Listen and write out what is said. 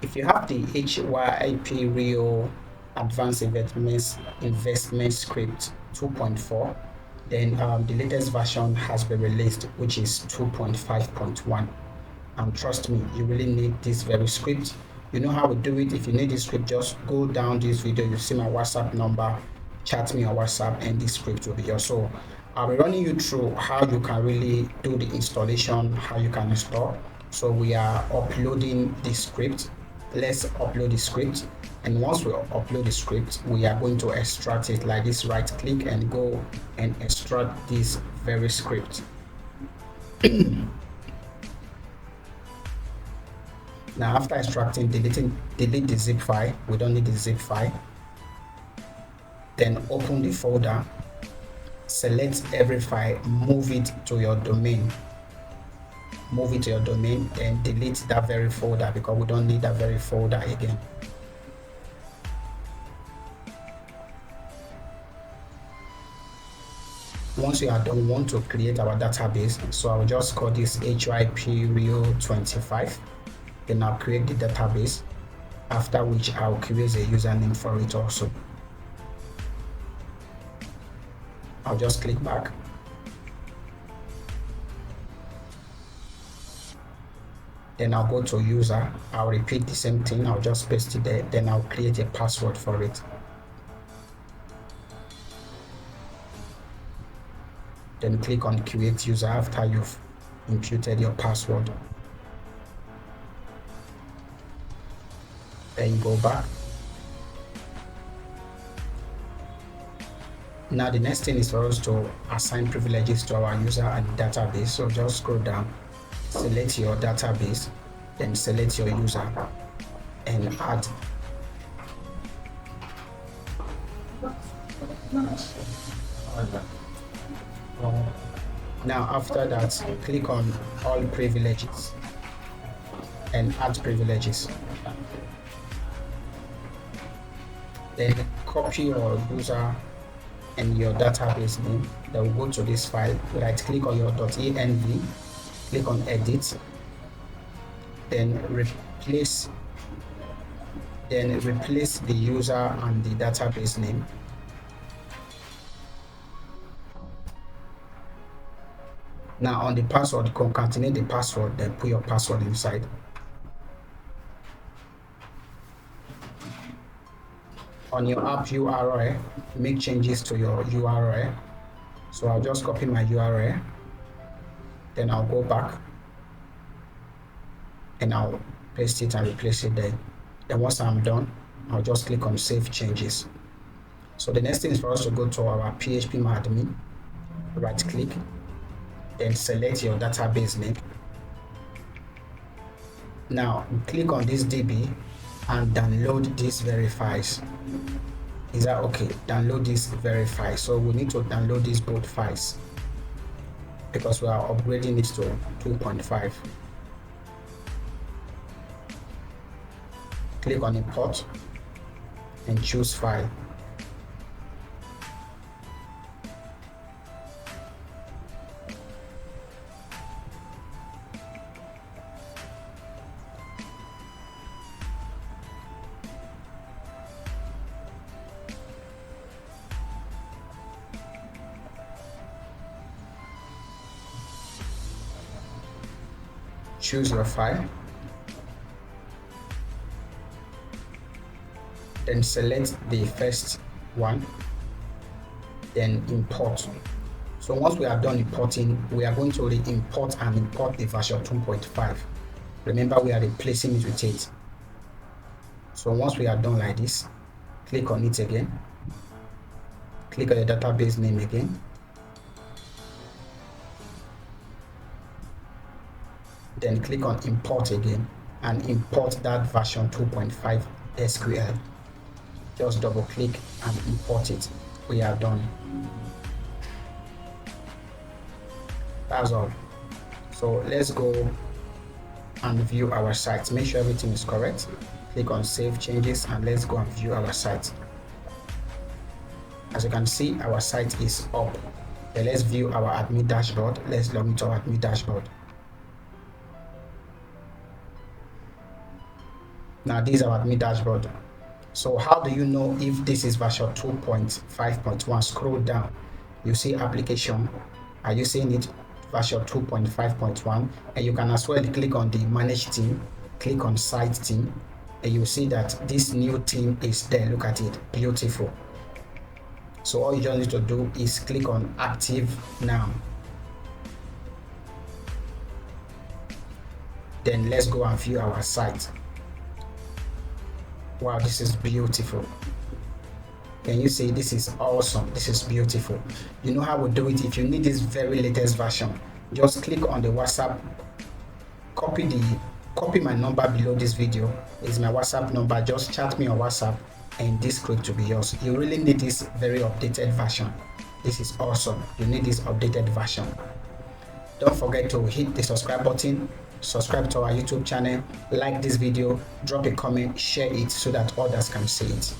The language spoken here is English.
If you have the Hyip Rio Advanced Investment Script 2.4, then the latest version has been released, which is 2.5.1. Trust me, you really need this very script. You know how we do it. If you need this script, just go down this video. You see my WhatsApp number, chat me on WhatsApp, and this script will be yours. So I'll be running you through how you can really do the installation, how you can install. So we are uploading the script. Let's upload the script, and once we upload the script, we are going to extract it like this. Right click and go and extract this very script. Now after extracting, delete the zip file. We don't need the zip file. Then open the folder, select every file, move it to your domain, and delete that very folder because we don't need that very folder again. Once we are done, we want to create our database, so I'll just call this Hyip Rio 25. Then I'll create the database, after which I'll create a username for it also. I'll just click back. Then I'll go to user. I'll repeat the same thing. I'll just paste it there. Then I'll create a password for it. Then click on create user after you've imputed your password. Then go back. Now the next thing is for us to assign privileges to our user and database. So just scroll down, select your database, then select your user and add. Now after that, click on all privileges and add privileges. Then copy your user and your database name. Then we'll go to this file, right click on your .env, click on edit, then replace the user and the database name. Now on the password, concatenate the password, then put your password inside. On your app URL, make changes to your URL. So I'll just copy my URL, then I'll go back and I'll paste it and replace it there. Then once I'm done, I'll just click on save changes. So the next thing is for us to go to our PHP admin, right click, then select your database name. Now click on this DB and download these very files. Is that okay? Download this very file. So we need to download these both files because we are upgrading it to 2.5. Click on import and choose file. Choose your file, then select the first one, then import. So once we are done importing, we are going to re-import and import the version 2.5. Remember, we are replacing it with it. So once we are done like this, click on it again, click on the database name again, then click on import again and import that version 2.5 SQL. Just double click and import it. We are done. That's all. So let's go and view our site. Make sure everything is correct. Click on save changes and let's go and view our site. As you can see, our site is up. Then let's view our admin dashboard. Let's log into our admin dashboard. Now this is our admin dashboard. So how do you know if this is version 2.5.1? Scroll down, you see application. Are you seeing it? Version 2.5.1. And you can as well click on the manage theme, click on site theme, and you see that this new theme is there. Look at it, beautiful. So all you just need to do is click on active now. Then let's go and view our site. Wow, this is beautiful. Can you see? This is awesome. This is beautiful. You know how we do it. If you need this very latest version, just click on the WhatsApp, copy my number below this video. It's my WhatsApp number. Just chat me on WhatsApp and this script will be yours. You really need this very updated version. This is awesome. You need this updated version. Don't forget to hit the subscribe button, subscribe to our YouTube channel, like this video, drop a comment, share it so that others can see it.